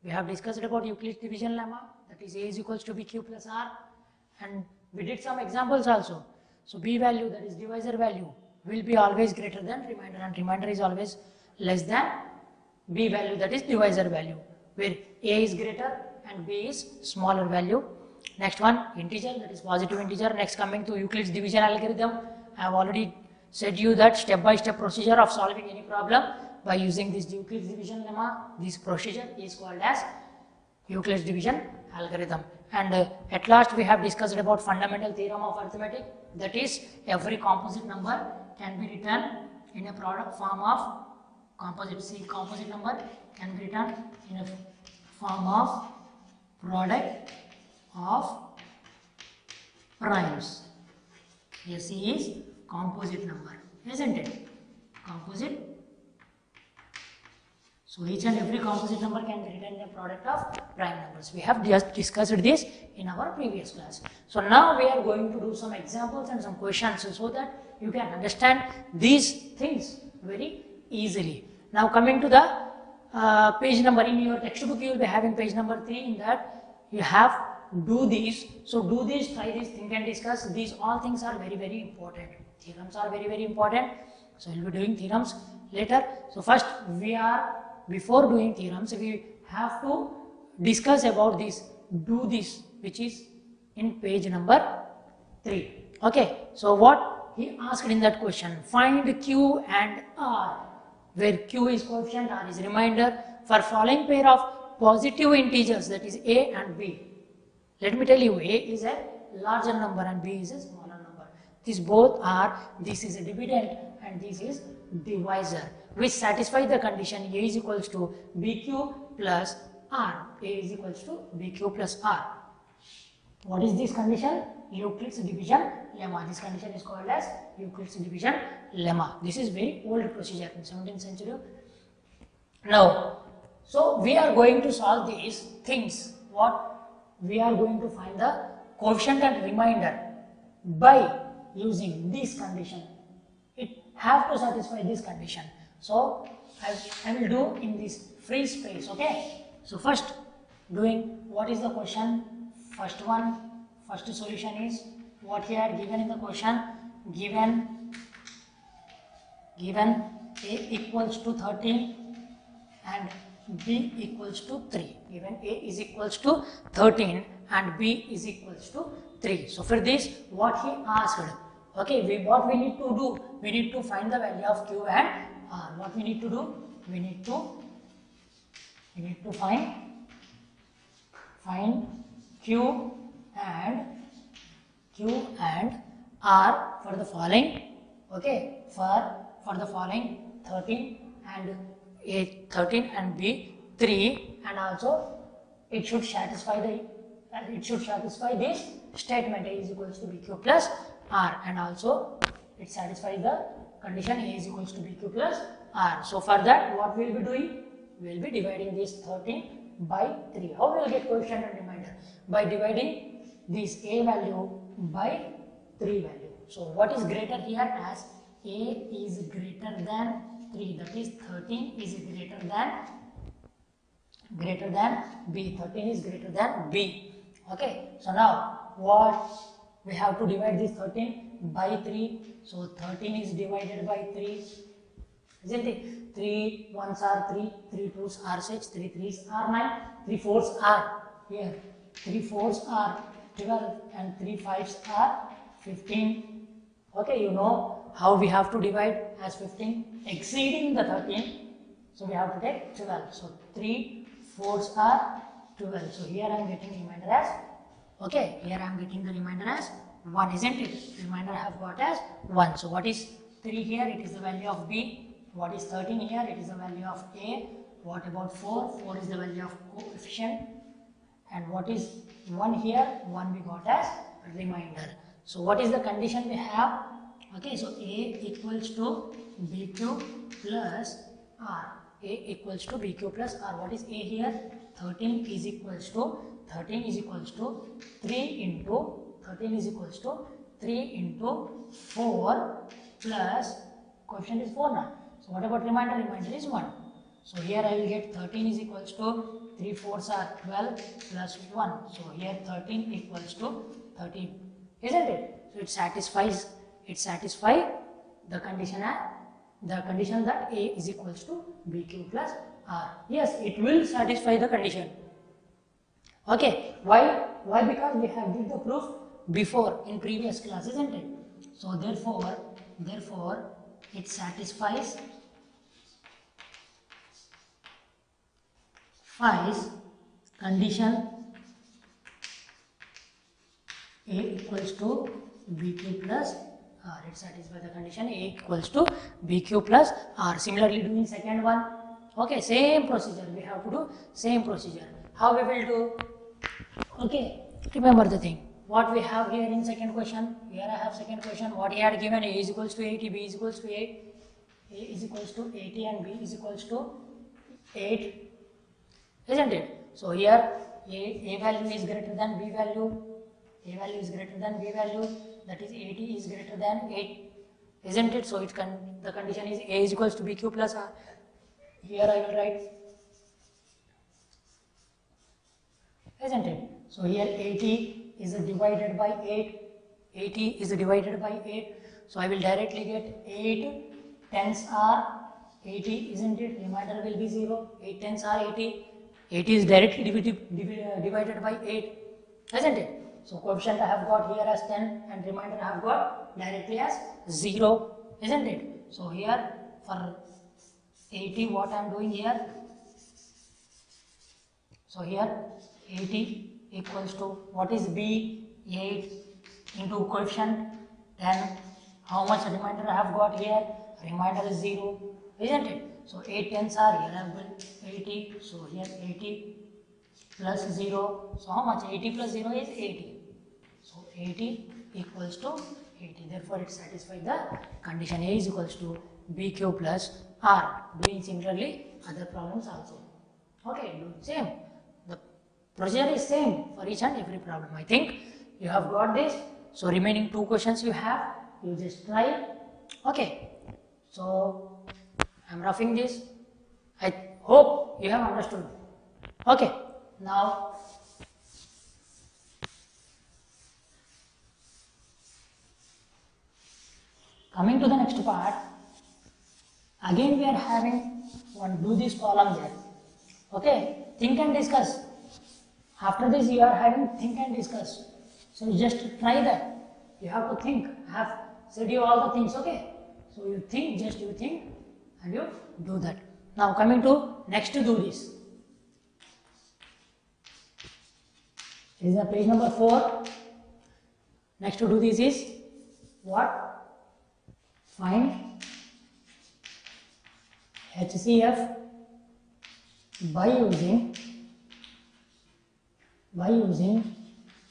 we have discussed about Euclid's division lemma, that is A is equals to BQ plus R, and we did some examples also. So B value, that is divisor value, will be always greater than remainder, and remainder is always less than B value, that is divisor value, where A is greater and B is smaller value. Next one, integer, that is positive integer. Next, coming to Euclid's division algorithm, I have already said you that step-by-step procedure of solving any problem by using this Euclid's division lemma. This procedure is called as Euclid's division algorithm. And at last, we have discussed about fundamental theorem of arithmetic, that is every composite number can be written in a product form of composite. See, composite number can be written in a form of product of primes. Here C is composite number, isn't it? Composite. So each and every composite number can be written in a product of prime numbers. We have just discussed this in our previous class. So now we are going to do some examples and some questions so that you can understand these things very easily. Now coming to the page number, in your textbook you will be having page number 3. In that you have do these. So do this, try this, think and discuss. These all things are very, very important. Theorems are very, very important. So we will be doing theorems later. So first before doing theorems, we have to discuss about this, do this, which is in page number 3. Okay, so what he asked in that question, find Q and R, where Q is coefficient, R is remainder, for following pair of positive integers, that is A and B. Let me tell you, A is a larger number and B is a smaller number. These both are, this is a dividend and this is divisor, which satisfy the condition A is equals to BQ plus R. A is equals to BQ plus R. What is this condition? Euclid's division lemma. This condition is called as Euclid's division lemma. This is very old procedure in 17th century. Now, so we are going to solve these things. What? We are going to find the coefficient and remainder by using this condition. It have to satisfy this condition. So I will do in this free space. Okay. So first doing, what is the question? First solution is what here given in the question. Given A equals to 13 and B equals to 3. Given A is equals to 13 and B is equals to 3. So for this, what he asked, okay, what we need to do? We need to find the value of Q and R. What we need to do? We need to find Q and R for the following. Okay, for the following 13 and A 13 and B 3, and also it should satisfy this statement A is equals to BQ plus R, and also it satisfies the condition A is equals to BQ plus R. So for that, what we will be doing? We will be dividing this 13 by 3. How we will get coefficient and remainder? By dividing this A value by 3 value. So what is greater here? As A is greater than 3, that is 13 is greater than B. 13 is greater than B. Okay. So now what? We have to divide this 13 by 3. So 13 is divided by 3. Isn't it? 3 1s are 3, 3 2s are 6, 3 3s are 9, 3 4s are here. 3 4s are 12 and 3 5s are 15. Okay, you know how we have to divide as 15 exceeding the 13. So we have to take 12. So 3 4s are 12. So here I am getting remainder as, okay, here I am getting the remainder as 1, isn't it? Remainder I have got as 1. So what is 3 here? It is the value of B. What is 13 here? It is the value of A. What about 4? 4 is the value of coefficient. And what is 1 here? 1 we got as remainder. So what is the condition we have? Okay, so A equals to BQ plus R. A equals to BQ plus R. What is A here? 13 is equals to 3 into 13 is equals to 3 into 4 plus coefficient is 4 now. So what about remainder? Remainder is 1. So here I will get 13 is equals to 3 4s are 12 plus 1. So here 13 equals to 13, isn't it? So it satisfies the condition that A is equals to BQ plus R. Yes, it will satisfy the condition. Okay, why? Because we have did the proof before in previous class, isn't it? So therefore it satisfies condition A equals to BQ plus R. It satisfies the condition A equals to BQ plus R. Similarly, doing second one. Okay, same procedure. We have to do same procedure. How we will do? Okay, remember the thing. What we have here in second question. Here I have second question. What he had given, A is equals to 80, B is equals to 8. A is equals to 80 and B is equals to 8. Isn't it? So here A value is greater than B value. A value is greater than B value, that is 80 is greater than 8, isn't it? So the condition is A is equals to BQ plus R. Here I will write, isn't it? So here 80 is divided by 8, 80 is divided by 8, so I will directly get 8 tens are 80, isn't it? Remainder will be 0, 8 tens are 80, 80 is directly divided by 8, isn't it? So coefficient I have got here as 10 and remainder I have got directly as 0, isn't it? So here for 80 what I am doing here, so here 80 equals to what is B, 8 into coefficient 10, how much remainder I have got here, remainder is 0, isn't it? So 8 tens are here I have got 80, so here 80 plus 0, so how much, 80 plus 0 is 80. So 80 equals to 80. Therefore, it satisfies the condition A is equals to BQ plus R. Doing similarly other problems also. Okay, do same. The procedure is same for each and every problem. I think you have got this. So remaining 2 questions you have, you just try. Okay. So I am roughing this. I hope you have understood. Okay. Now coming to the next part, again we are having one do this column there. Okay, think and discuss. After this you are having think and discuss. So you just try that. You have to think. I have said you all the things, okay? So you think, just you think and you do that. Now coming to next to do this. This is the page number 4. Next to do this is what? Find HCF by using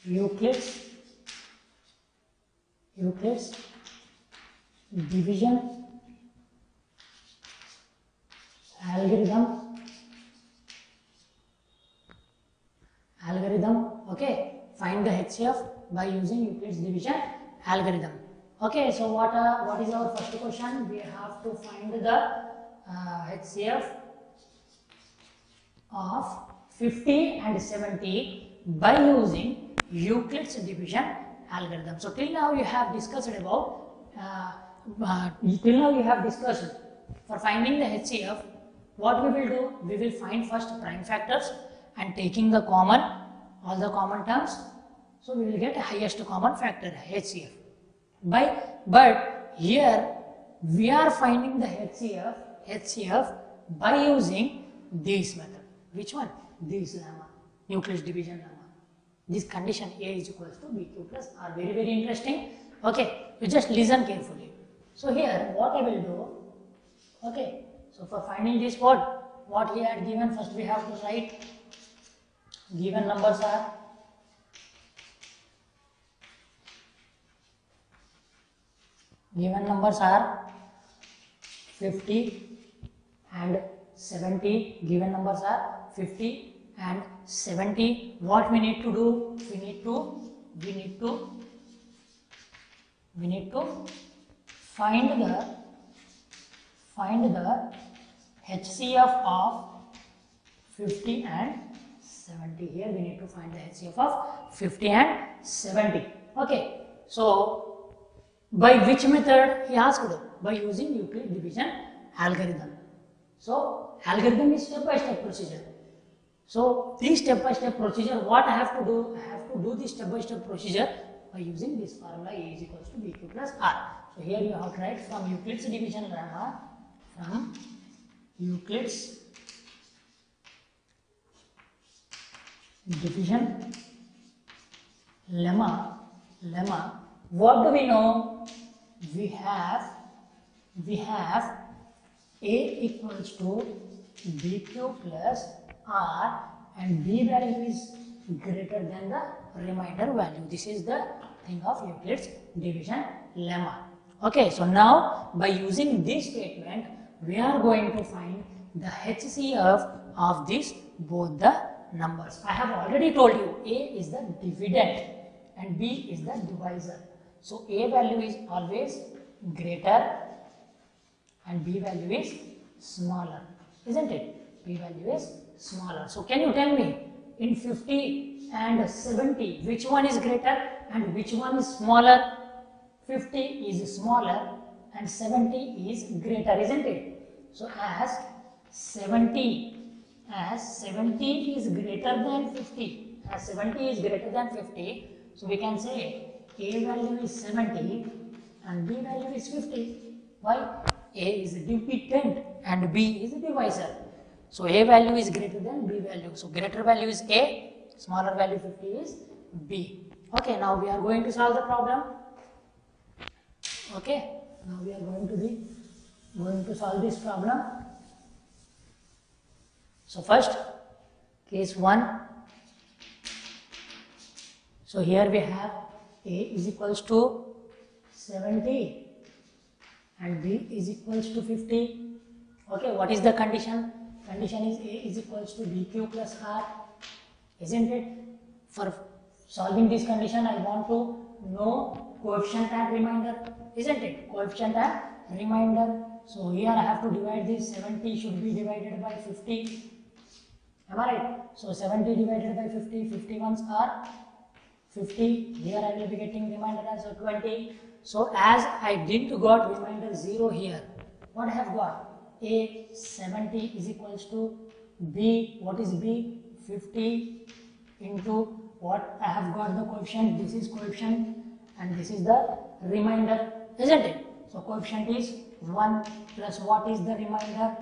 Euclid's division algorithm. Okay, find the HCF by using Euclid's division algorithm. Okay, so what is our first question? We have to find the HCF of 50 and 70 by using Euclid's division algorithm. So till now you have discussed about for finding the HCF. What we will do? We will find first prime factors and taking the all the common terms. So we will get highest common factor HCF. But here we are finding the HCF by using this method. Which one? This lemma, Euclid's division lemma. This condition A is equals to BQ plus R. Very, very interesting. Okay, you just listen carefully. So here what I will do, okay, so for finding this what he had given, first we have to write given numbers are Given numbers are 50 and 70. Given numbers are 50 and 70. What we need to do? We need to find the HCF of 50 and 70. Here we need to find the HCF of 50 and 70. Okay, so by which method he asked? By using Euclid division algorithm. So algorithm is step-by-step procedure. So this step-by-step procedure, what I have to do? I have to do this step-by-step procedure by using this formula A is equals to BQ plus R. So here you have to write from Euclid's division lemma, from Euclid's division lemma, what do we know? We have A equals to BQ plus R and B value is greater than the remainder value. This is the thing of Euclid's division lemma. Okay, so now by using this statement, we are going to find the HCF of these both the numbers. I have already told you A is the dividend and B is the divisor. So A value is always greater and B value is smaller, isn't it? B value is smaller. So can you tell me, in 50 and 70, which one is greater and which one is smaller? 50 is smaller and 70 is greater, isn't it? So as 70 is greater than 50, as 70 is greater than 50, so we can say A value is 70 and B value is 50. Why? A is a dividend and B is a divisor. So A value is greater than B value. So greater value is A, smaller value 50 is B. Okay, now we are going to solve the problem. Okay, now we are going to solve this problem. So first, case 1. So here we have A is equals to 70 and B is equals to 50. Okay, what is the condition? Condition is A is equals to BQ plus R, isn't it? For solving this condition, I want to know coefficient and remainder, isn't it? Coefficient and remainder. So here I have to divide this. 70 should be divided by 50. Am I right? So 70 divided by 50, 50 ones are 50. Here I will be getting remainder as 20. So as I didn't got remainder 0 here, what I have got? A 70 is equals to B. What is B? 50 into what I have got the coefficient. This is coefficient and this is the remainder, isn't it? So coefficient is 1 plus what is the remainder?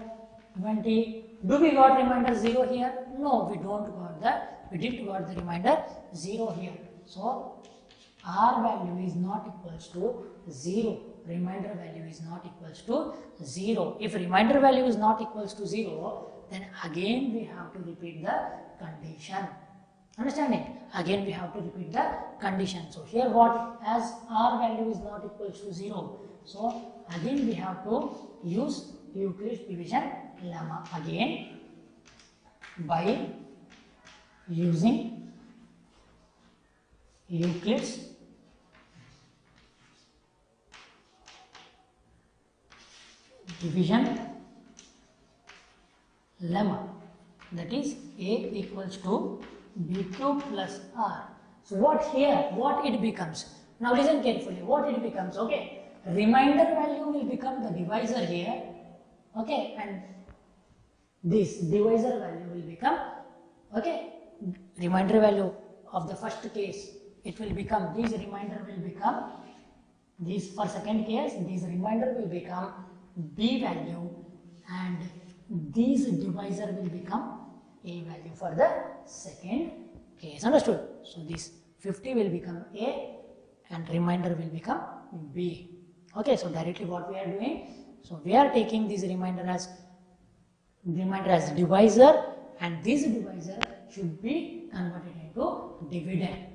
20. Do we got remainder 0 here? No, we didn't got the remainder 0 here. So R value is not equals to 0. Remainder value is not equals to 0. If remainder value is not equals to 0, then again we have to repeat the condition. Understand it? Again we have to repeat the condition. So here what, as R value is not equals to 0, so again we have to use Euclid's division lemma again by using Euclid's division lemma, that is A equals to BQ plus R. So what it becomes? Now listen carefully, what it becomes, okay? Remainder value will become the divisor here, okay, and this divisor value will become, okay, remainder value of the first case, it will become, this remainder will become, this for second case, this remainder will become B value and this divisor will become A value for the second case. Understood? So this 50 will become A and remainder will become B. Okay, so directly what we are doing, so we are taking this remainder as divisor and this divisor should be converted into dividend.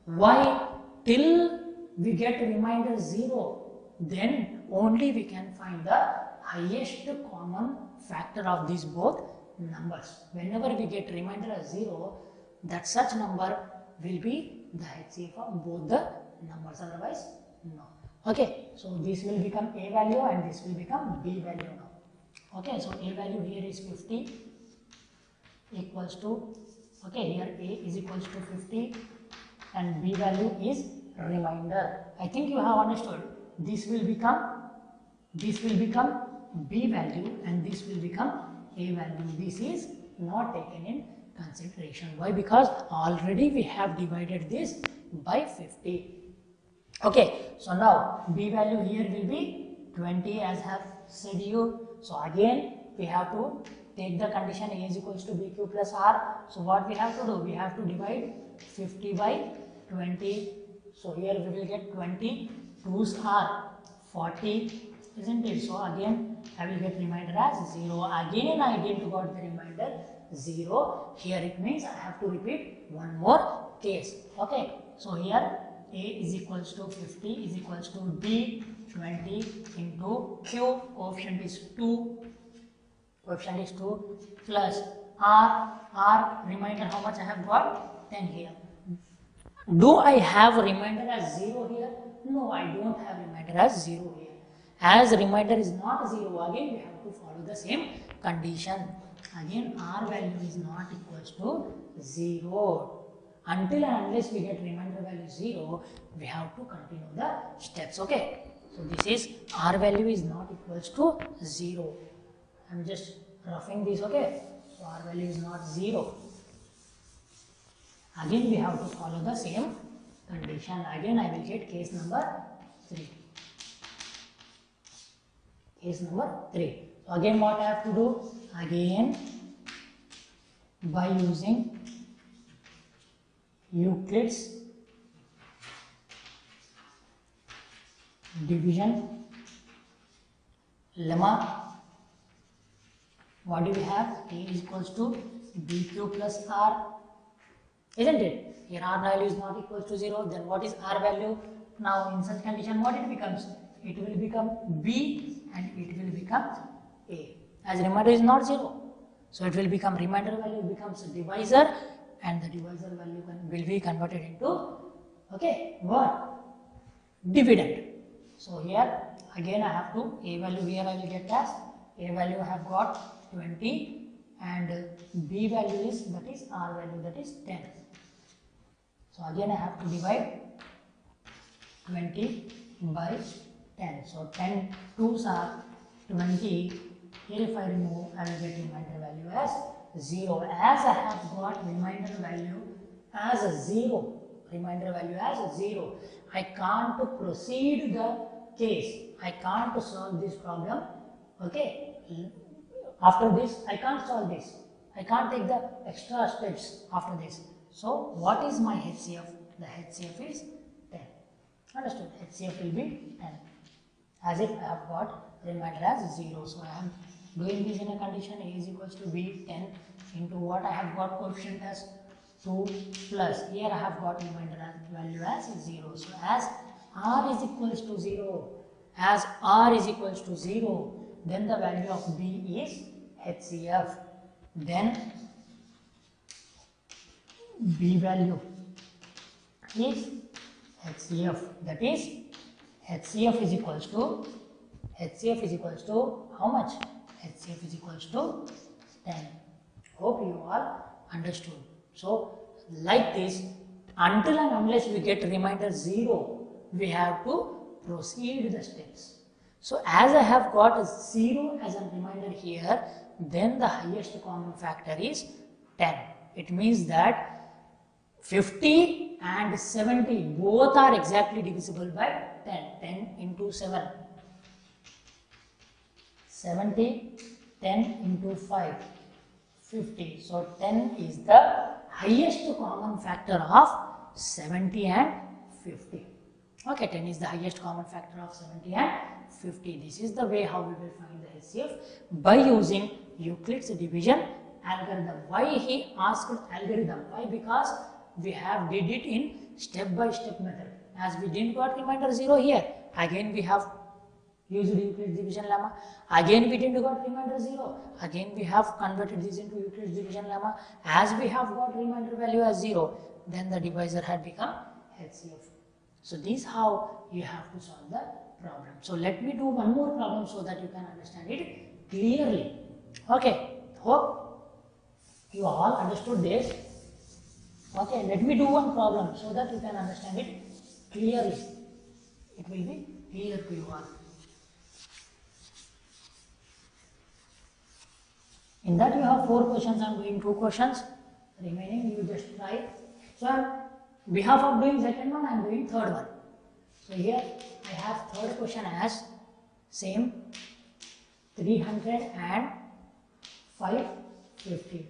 Why? Till we get remainder 0, then only we can find the highest common factor of these both numbers. Whenever we get remainder as 0, that such number will be the HCF of both the numbers, otherwise no. Okay, so this will become A value and this will become B value now. Okay, so A value here is 50 equals to, okay, here A is equals to 50 and B value is remainder. I think you have understood. This will become B value and this will become A value. This is not taken in consideration. Why? Because already we have divided this by 50. Okay, so now B value here will be 20 as I have said you. So again we have to take the condition A is equals to BQ plus R. So what we have to do? We have to divide 50 by 20. So here we will get 20. 2's are 40, isn't it? So again I will get remainder as 0. Again I didn't got the remainder 0. Here it means I have to repeat one more case. Okay, so here A is equals to 50 is equals to B 20 into Q, coefficient is 2 plus R remainder how much I have got? 10 here. Do I have remainder as 0 here? No, I don't have remainder as 0 here. As remainder is not 0, again we have to follow the same condition. Again R value is not equals to 0. Until and unless we get remainder value 0, we have to continue the steps. Okay. So this is R value is not equals to 0. I am just roughing this. Okay. So R value is not 0. Again we have to follow the same condition. Again I will get case number 3. Case number 3. So again what I have to do? Again by using Euclid's division lemma, what do we have? A is equals to BQ plus R, isn't it? Here R value is not equals to 0, then what is R value? Now in such condition what it becomes? It will become B and it will become A. As remainder is not 0, so it will become remainder value becomes a divisor and the divisor value will be converted into, okay, what? Dividend. So here again I have to, A value here I will get as, A value I have got 20 and B value is, that is R value, that is 10. So again I have to divide 20 by 10. So 10 2's are 20. Here if I remove, I will get remainder value as 0. As I have got remainder value as a 0, remainder value as 0, I can't proceed the case. I can't solve this problem. Okay. After this, I can't solve this. I can't take the extra steps after this. So what is my HCF? The HCF is 10. Understood? HCF will be 10. As if I have got remainder as 0. So I am doing this in a condition A is equals to B 10 into what I have got coefficient as 2 plus here I have got remainder value as 0. So as R is equals to 0, as R is equals to 0, then the value of B is HCF. Then B value is HCF. That is HCF is equals to how much? HCF is equals to 10. Hope you all understood. So like this, until and unless we get remainder 0, we have to proceed the steps. So as I have got a 0 as a remainder here, then the highest common factor is 10. It means that 50 and 70 both are exactly divisible by 10. 10 into 7. 70, 10 into 5, 50. So 10 is the highest common factor of 70 and 50. Okay, 10 is the highest common factor of 70 and 50. This is the way how we will find the HCF by using Euclid's division algorithm. Why he asked algorithm? Why? Because we have did it in step-by-step method. As we didn't got remainder 0 here, again we have used Euclid's division lemma. Again we didn't got remainder 0. Again we have converted this into Euclid's division lemma. As we have got remainder value as 0, then the divisor had become HCF. So this is how you have to solve the problem. So let me do one more problem so that you can understand it clearly. Okay, hope You all understood this? Okay, let me do one problem so that you can understand it clearly. It will be clear to you all. In that you have 4 questions, I am doing 2 questions. Remaining you just try. So on behalf of doing second one, I am doing third one. So here I have third question as same 300 and 550.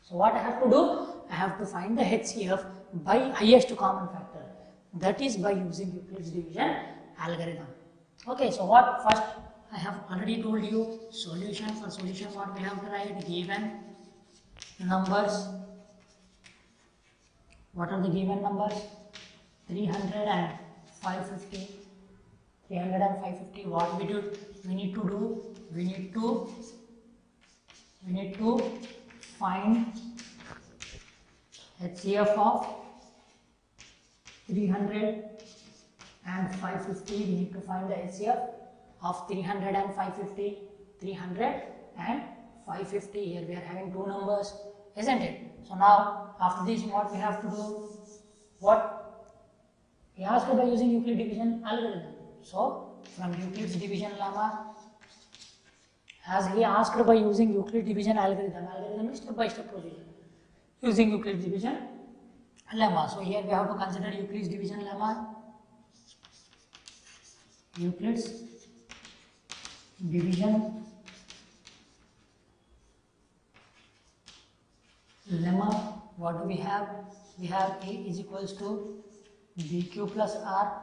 So what I have to do? I have to find the HCF by highest common factor. That is by using Euclid's division algorithm. Okay, so what first I have already told you solution. For solution what we have to write? Given numbers. What are the given numbers? 300 and 550. 300 and 550. What we do? We need to do. We need to find HCF of 300 and 550. We need to find the HCF of 300 and 550. 300 and 550. Here we are having 2 numbers, isn't it? So now after this what we have to do? What? He asked by using Euclid division algorithm. So from Euclid's division lemma, as he asked by using Euclid division algorithm is step by step procedure. Using Euclid's division lemma. So here we have to consider Euclid's division lemma. Euclid's division lemma. What do we have? We have A is equals to BQ plus R,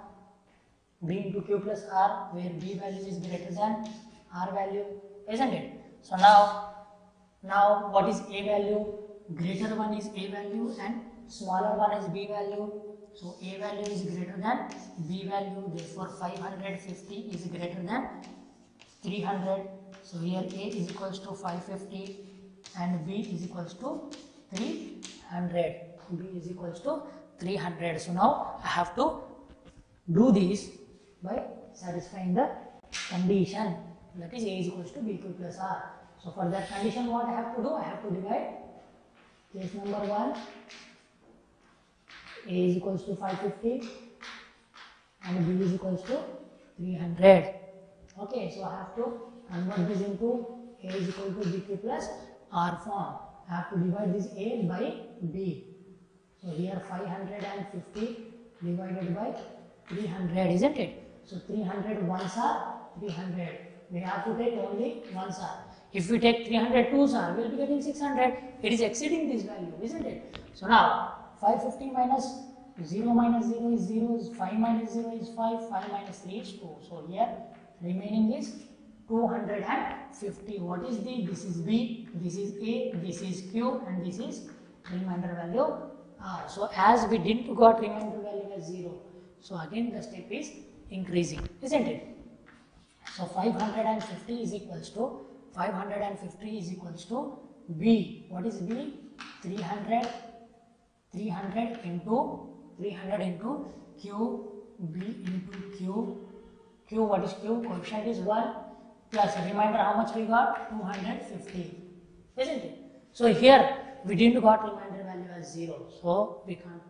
B into Q plus R, where B value is greater than R value, isn't it? So now what is A value? Greater one is A value and smaller one is B value. So A value is greater than B value, therefore 550 is greater than 300. So here A is equals to 550 and B is equals to 300. B is equals to 300. So now I have to do this by satisfying the condition, that is A is equals to BQ plus R. So for that condition what I have to do? I have to divide case number 1, A is equals to 550 and B is equals to 300. Okay, so I have to convert this into A is equal to BQ plus R form. I have to divide this A by B. So here 550 divided by 300, isn't it? So 300 ones are 300. We have to take only ones are. If we take 300 twos are, we will be getting 600. It is exceeding this value, isn't it? So now 550 minus 0 minus 0 is 0, 5 minus 0 is 5, 5 minus 3 is 2. So here remaining is 250. What is the? This is B, this is A, this is Q, and this is remainder value R. So as we didn't got remainder value as 0, so again the step is increasing, isn't it? So 550 is equals to B. What is B? 300 into Q, B into Q. Q, what is Q? Coefficient is 1 plus remainder how much we got? 250, isn't it? So here we didn't got remainder value as 0, so we can't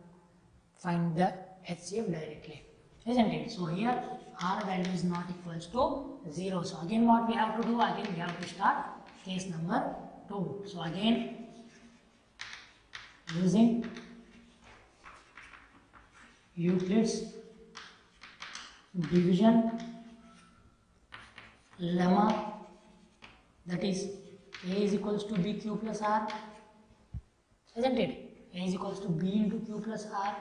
find the HCF directly, isn't it? So here R value is not equals to 0. So again what we have to do? Again we have to start case number 2. So again using Euclid's division lemma, that is A is equals to BQ plus R, isn't it? A is equals to B into Q plus R.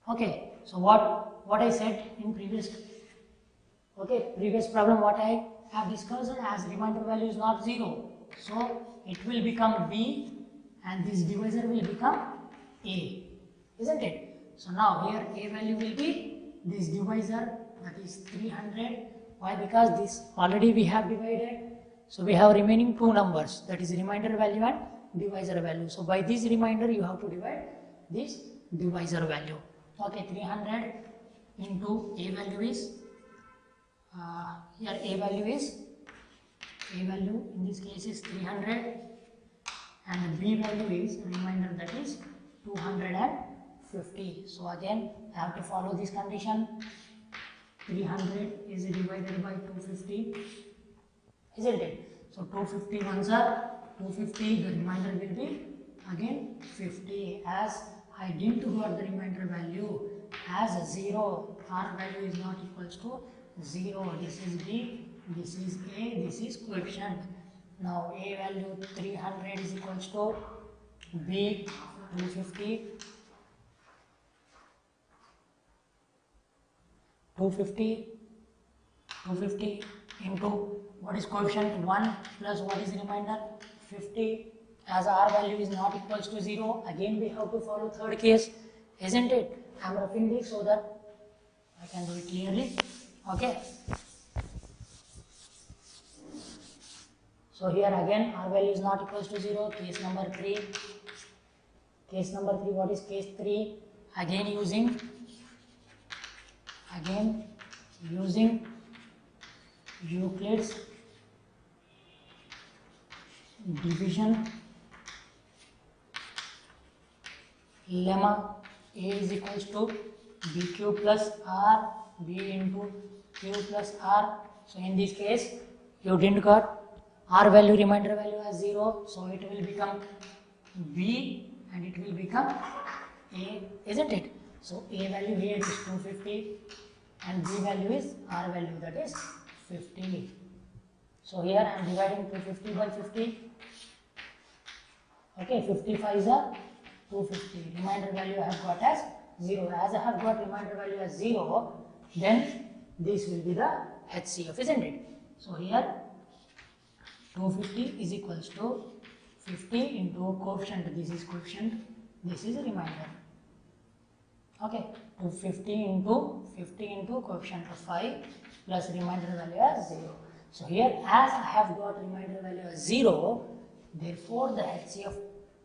Okay, so what I said in previous problem, what I have discussed, as remainder value is not 0, so it will become B and this divisor will become A, isn't it? So now here A value will be this divisor, that is 300. Why? Because this already we have divided, so we have remaining 2 numbers, that is remainder value and divisor value. So by this remainder you have to divide this divisor value. Okay, 300 into A value is here A value is A value in this case is 300 and the B value is remainder, that is 250. So again I have to follow this condition. 300 is divided by 250, isn't it? So 250 ones are 250, the remainder will be again 50, as I didn't got the remainder value as 0. R value is not equals to 0. This is B, this is A, this is coefficient. Now A value 300 is equals to B 250. 250 into what is coefficient 1 plus what is remainder 50. As R value is not equals to 0, again we have to follow third case, isn't it? I am roughing this so that I can do it clearly. Okay. So here again R value is not equals to 0. Case number 3. Case number 3, what is case 3? Again using Euclid's division lemma. A is equals to BQ plus R, B into Q plus R. So in this case you didn't got R value, remainder value as 0, so it will become B and it will become A, isn't it? So A value here is 250 and B value is R value, that is 50. So here I am dividing 250 by 50. Okay, 55 is a 250. Remainder value I have got as 0. As I have got remainder value as 0, then this will be the HCF, isn't it? So here 250 is equals to 50 into coefficient. This is coefficient, this is remainder. Okay, 250 into 50 into coefficient of 5 plus remainder value as 0. So here as I have got remainder value as 0, therefore the HCF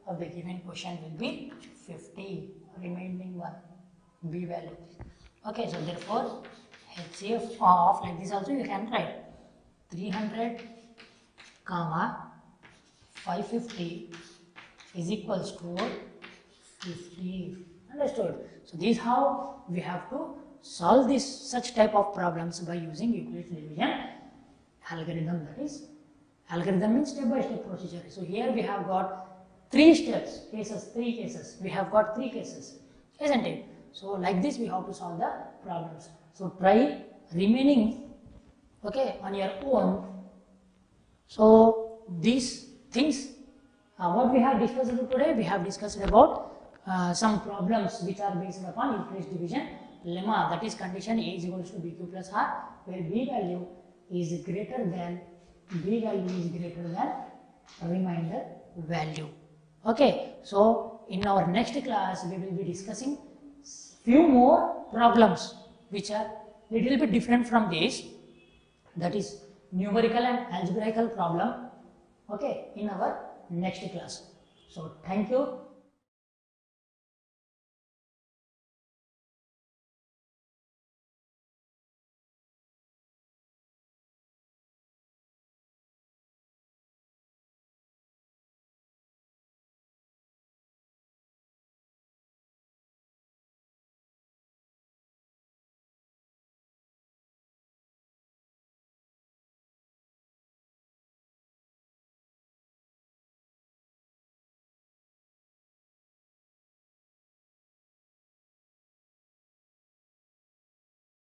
of the given question will be 50, remaining one, B value. Okay, so therefore HCF of, like this also you can write 300 comma 550 is equals to 50. Understood? So this is how we have to solve this such type of problems by using Euclid's division algorithm. That is, algorithm means step by step procedure. So here we have got 3 steps, three cases. We have got 3 cases, isn't it? So like this we have to solve the problems. So try remaining, okay, on your own. So these things, what we have discussed today, we have discussed about some problems which are based upon Euclid's division lemma, that is condition A is equals to BQ plus R, where B value is greater than remainder value. Okay, so in our next class we will be discussing few more problems which are little bit different from this, that is numerical and algebraical problem, okay, in our next class. So thank you.